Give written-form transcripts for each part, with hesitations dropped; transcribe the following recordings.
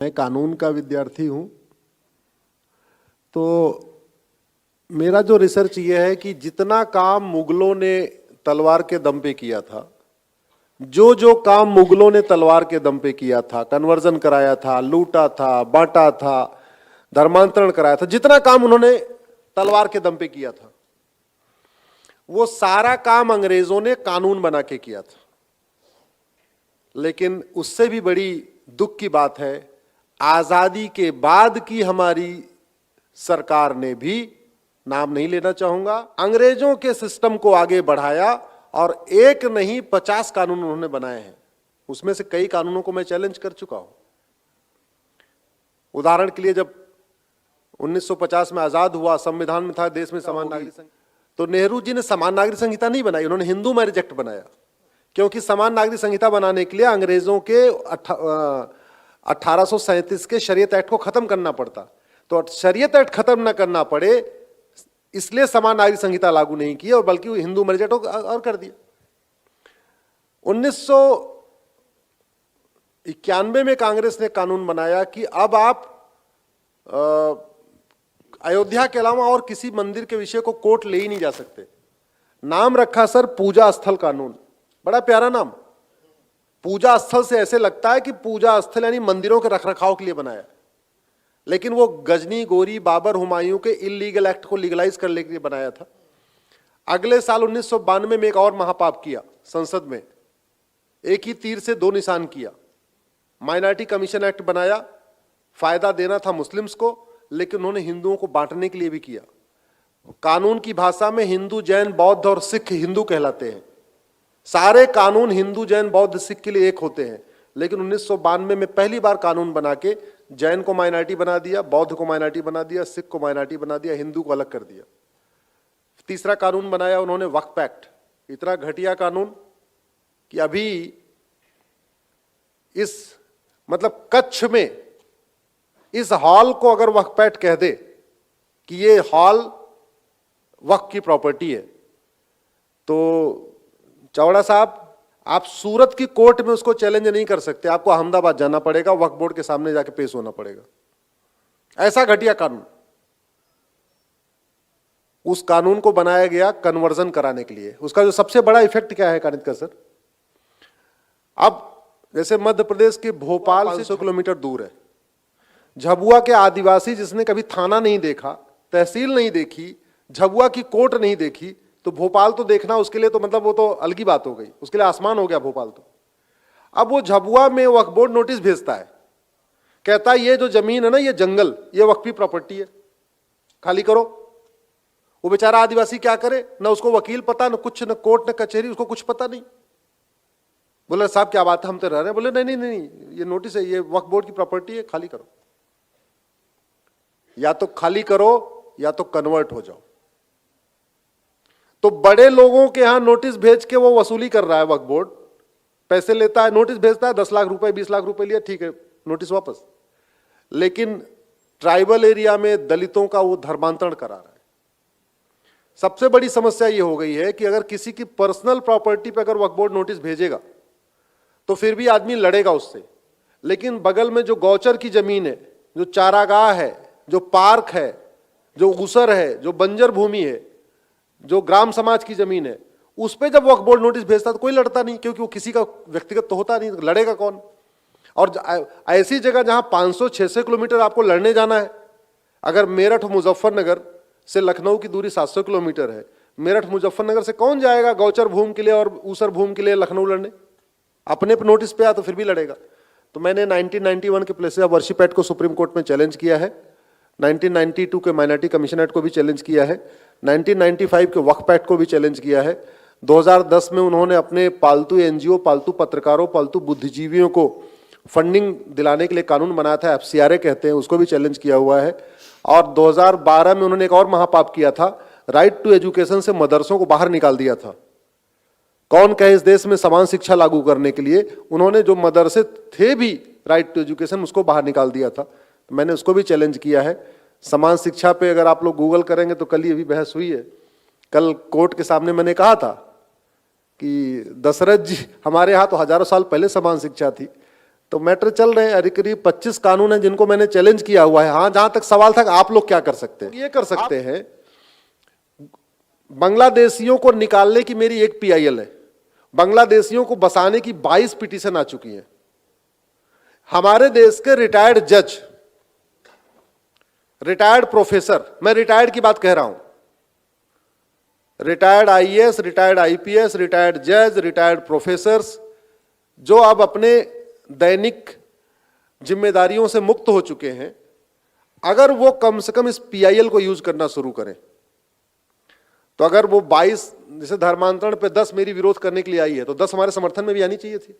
मैं कानून का विद्यार्थी हूँ। तो मेरा जो रिसर्च ये है कि जितना काम मुगलों ने तलवार के दम पे किया था, जो काम मुगलों ने तलवार के दम पे किया था, कन्वर्जन कराया था, लूटा था, बांटा था, धर्मांतरण कराया था, जितना काम उन्होंने तलवार के दम पे किया था, वो सारा काम अंग्रेजों ने कानून बना के किया था। लेकिन उससे भी बड़ी दुख की बात है, आजादी के बाद की हमारी सरकार ने भी, नाम नहीं लेना चाहूंगा, अंग्रेजों के सिस्टम को आगे बढ़ाया और एक नहीं 50 कानून उन्होंने बनाए हैं। उसमें से कई कानूनों को मैं चैलेंज कर चुका हूं। उदाहरण के लिए, जब 1950 में आजाद हुआ, संविधान में था देश में समान नागरिक संहिता, तो नेहरू जी ने समान नागरिक संहिता नहीं बनाई, उन्होंने हिंदू मैरिज एक्ट बनाया। क्योंकि समान नागरिक संहिता बनाने के लिए अंग्रेजों के 1837 के शरीयत एक्ट को खत्म करना पड़ता, तो शरीयत एक्ट खत्म न करना पड़े इसलिए समान नागरिक संहिता लागू नहीं की और बल्कि हिंदू मैरिज एक्ट और कर दिया। 1991 में कांग्रेस ने कानून बनाया कि अब आप अयोध्या के अलावा और किसी मंदिर के विषय को कोर्ट ले ही नहीं जा सकते। नाम रखा सर पूजा स्थल कानून, बड़ा प्यारा नाम। पूजा स्थल से ऐसे लगता है कि पूजा स्थल यानी मंदिरों के रखरखाव के लिए बनाया, लेकिन वो गजनी, गोरी, बाबर, हुमायूं के इलीगल एक्ट को लीगलाइज करने के लिए बनाया था। अगले साल 1992 में एक और महापाप किया संसद में, एक ही तीर से दो निशान किया। माइनॉरिटी कमीशन एक्ट बनाया, फायदा देना था मुस्लिम्स को, लेकिन उन्होंने हिंदुओं को बांटने के लिए भी किया। कानून की भाषा में हिंदू, जैन, बौद्ध और सिख हिंदू कहलाते हैं। सारे कानून हिंदू, जैन, बौद्ध, सिख के लिए एक होते हैं, लेकिन 1992 में पहली बार कानून बना के जैन को माइनॉरिटी बना दिया, बौद्ध को माइनॉरिटी बना दिया, सिख को माइनॉरिटी बना दिया, हिंदू को अलग कर दिया। तीसरा कानून बनाया उन्होंने वक्फ एक्ट, इतना घटिया कानून कि अभी इस मतलब कच्छ में इस हॉल को अगर वक्फ एक्ट कह दे कि ये हॉल वक्फ की प्रॉपर्टी है, तो चावड़ा साहब आप सूरत की कोर्ट में उसको चैलेंज नहीं कर सकते, आपको अहमदाबाद जाना पड़ेगा, वक्फ बोर्ड के सामने जाके पेश होना पड़ेगा। ऐसा घटिया कानून। उस कानून को बनाया गया कन्वर्जन कराने के लिए। उसका जो सबसे बड़ा इफेक्ट क्या है कानितकर सर, अब जैसे मध्य प्रदेश के भोपाल से 500 किलोमीटर दूर है, झाबुआ के आदिवासी जिसने कभी थाना नहीं देखा, तहसील नहीं देखी, झाबुआ की कोर्ट नहीं देखी, तो भोपाल तो देखना उसके लिए तो मतलब वो तो अलग ही बात हो गई, उसके लिए आसमान हो गया भोपाल तो। अब वो झाबुआ में वक्फ बोर्ड नोटिस भेजता है, कहता है ये जो जमीन है ना, ये जंगल, ये वक्फी प्रॉपर्टी है, खाली करो। वो बेचारा आदिवासी क्या करे, ना उसको वकील पता, ना कुछ, ना कोर्ट, ना कचहरी, उसको कुछ पता नहीं। बोले साहब क्या बात है, हम तो रह रहे हैं। बोले नहीं नहीं नहीं, ये नोटिस है, ये वक्फ बोर्ड की प्रॉपर्टी है, खाली करो। या तो खाली करो या तो कन्वर्ट हो जाओ। तो बड़े लोगों के यहां नोटिस भेज के वो वसूली कर रहा है वक्फ बोर्ड, पैसे लेता है, नोटिस भेजता है, 10 लाख रुपए, 20 लाख रुपए लिया, ठीक है, नोटिस वापस। लेकिन ट्राइबल एरिया में दलितों का वो धर्मांतरण करा रहा है। सबसे बड़ी समस्या ये हो गई है कि अगर किसी की पर्सनल प्रॉपर्टी पे अगर वक्फ बोर्ड नोटिस भेजेगा तो फिर भी आदमी लड़ेगा उससे, लेकिन बगल में जो गौचर की जमीन है, जो चारागाह है, जो पार्क है, जो ऊसर है, जो बंजर भूमि है, जो ग्राम समाज की जमीन है, उस पे जब वक्फ बोर्ड नोटिस भेजता तो कोई लड़ता नहीं, क्योंकि वो किसी का व्यक्तिगत तो होता नहीं, लड़ेगा कौन। और ऐसी जगह जहां 500-600 किलोमीटर आपको लड़ने जाना है, अगर मेरठ मुजफ्फरनगर से लखनऊ की दूरी 700 किलोमीटर है, मेरठ मुजफ्फरनगर से कौन जाएगा गौचर भूमि के लिए और ऊसर भूमि के लिए लखनऊ लड़ने। अपने पे नोटिस पे आया तो फिर भी लड़ेगा। तो मैंने 1991 के प्लेसेस ऑफ वर्शिप एक्ट को सुप्रीम कोर्ट में चैलेंज किया है, 1992 के माइनॉरिटी कमीशन एक्ट को भी चैलेंज किया है, 1995 के वक्फ एक्ट को भी चैलेंज किया है। 2010 में उन्होंने अपने पालतू एनजीओ, पालतू पत्रकारों, पालतू बुद्धिजीवियों को फंडिंग दिलाने के लिए कानून बनाया था, FCRA कहते हैं, उसको भी चैलेंज किया हुआ है। और 2012 में उन्होंने एक और महापाप किया था, राइट टू एजुकेशन से मदरसों को बाहर निकाल दिया था। कौन कहे इस देश में समान शिक्षा लागू करने के लिए उन्होंने जो मदरसे थे भी राइट टू एजुकेशन, उसको बाहर निकाल दिया था। तो मैंने उसको भी चैलेंज किया है। समान शिक्षा पे अगर आप लोग गूगल करेंगे तो कल ही अभी बहस हुई है। कल कोर्ट के सामने मैंने कहा था कि दशरथ जी, हमारे यहाँ तो हजारों साल पहले समान शिक्षा थी, तो मैटर चल रहे हैं, अरे करीब 25 कानून हैं जिनको मैंने चैलेंज किया हुआ है। हां, जहां तक सवाल था आप लोग क्या कर सकते हैं, ये कर सकते हैं। बांग्लादेशियों को निकालने की मेरी एक पीआईएल है, बांग्लादेशियों को बसाने की 22 पिटीशन आ चुकी है। हमारे देश के रिटायर्ड जज, रिटायर्ड प्रोफेसर, मैं रिटायर्ड की बात कह रहा हूं, retired IAS, retired IPS, retired जज, रिटायर्ड प्रोफेसर्स, जो अब अपने दैनिक जिम्मेदारियों से मुक्त हो चुके हैं, अगर वो कम से कम इस पीआईएल को यूज करना शुरू करें, तो अगर वो 22, जैसे धर्मांतरण पे 10 मेरी विरोध करने के लिए आई है, तो 10 हमारे समर्थन में भी आनी चाहिए थी।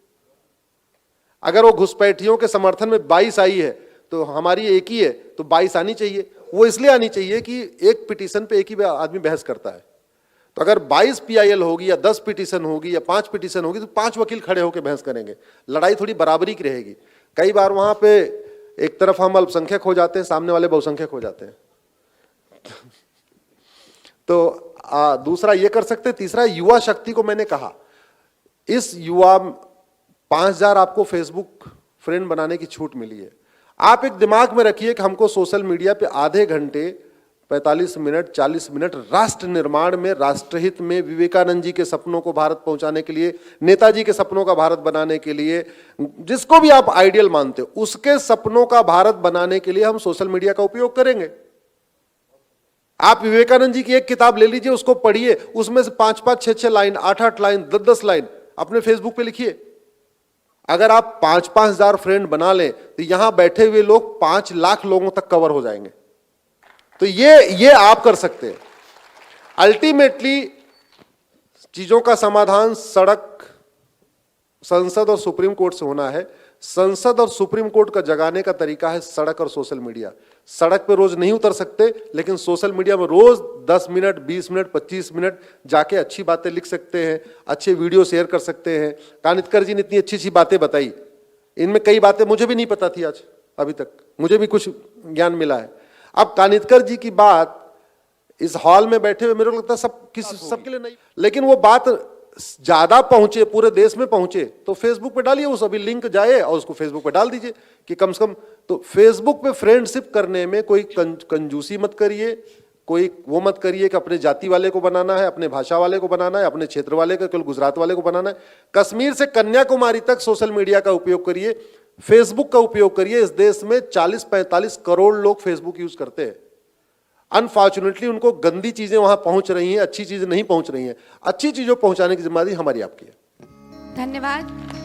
अगर वो घुसपैठियों के समर्थन में 22 आई है, तो हमारी एक ही है, तो 22 आनी चाहिए। वो इसलिए आनी चाहिए कि एक पिटीशन पे एक ही आदमी बहस करता है। तो अगर 22 पीआईएल होगी या 10 पिटीशन होगी या 5 पिटीशन होगी, तो 5 वकील खड़े होकर बहस करेंगे, लड़ाई थोड़ी बराबरी की रहेगी। कई बार वहां पे एक तरफ हम अल्पसंख्यक हो जाते हैं, सामने वाले बहुसंख्यक हो जाते हैं। तो दूसरा ये कर सकते। तीसरा, युवा शक्ति को मैंने कहा, इस युवा 5000 आपको फेसबुक फ्रेंड बनाने की छूट मिली है। आप एक दिमाग में रखिए कि हमको सोशल मीडिया पे आधे घंटे, 45 मिनट, 40 मिनट राष्ट्र निर्माण में, राष्ट्रहित में, विवेकानंद जी के सपनों को भारत पहुंचाने के लिए, नेताजी के सपनों का भारत बनाने के लिए, जिसको भी आप आइडियल मानते हो, उसके सपनों का भारत बनाने के लिए हम सोशल मीडिया का उपयोग करेंगे। आप विवेकानंद जी की एक किताब ले लीजिए, उसको पढ़िए, उसमें से 5-5, 6-6 लाइन, 8-8 लाइन, 10-10 लाइन अपने फेसबुक पे लिखिए। अगर आप 5-5 हजार फ्रेंड बना लें, तो यहां बैठे हुए लोग 5 लाख लोगों तक कवर हो जाएंगे। तो ये आप कर सकते हैं। अल्टीमेटली चीजों का समाधान सड़क, संसद और सुप्रीम कोर्ट से होना है। संसद और सुप्रीम कोर्ट का जगाने का तरीका है सड़क और सोशल मीडिया। सड़क पे रोज नहीं उतर सकते, लेकिन सोशल मीडिया में रोज 10 मिनट, 20 मिनट, 25 मिनट जाके अच्छी बातें लिख सकते हैं, अच्छे वीडियो शेयर कर सकते हैं। कानितकर जी ने इतनी अच्छी अच्छी बातें बताई, इनमें कई बातें मुझे भी नहीं पता थी, आज अभी तक मुझे भी कुछ ज्ञान मिला है। अब कानितकर जी की बात इस हॉल में बैठे हुए मेरे को लगता है सबके लिए नहीं, लेकिन वो बात ज्यादा पहुंचे, पूरे देश में पहुंचे, तो फेसबुक पे डालिए, उस अभी लिंक जाए और उसको फेसबुक पे डाल दीजिए कि कम से कम। तो फेसबुक पे फ्रेंडशिप करने में कोई कंजूसी मत करिए, कोई वो मत करिए कि अपने जाति वाले को बनाना है, अपने भाषा वाले को बनाना है, अपने क्षेत्र वाले को, केवल गुजरात वाले को बनाना है। कश्मीर से कन्याकुमारी तक सोशल मीडिया का उपयोग करिए, फेसबुक का उपयोग करिए। इस देश में 40-45 करोड़ लोग फेसबुक यूज करते हैं। अनफॉर्चुनेटली उनको गंदी चीजें वहां पहुंच रही हैं, अच्छी चीजें नहीं पहुंच रही हैं। अच्छी चीजों पहुंचाने की जिम्मेदारी हमारी, आपकी है। धन्यवाद।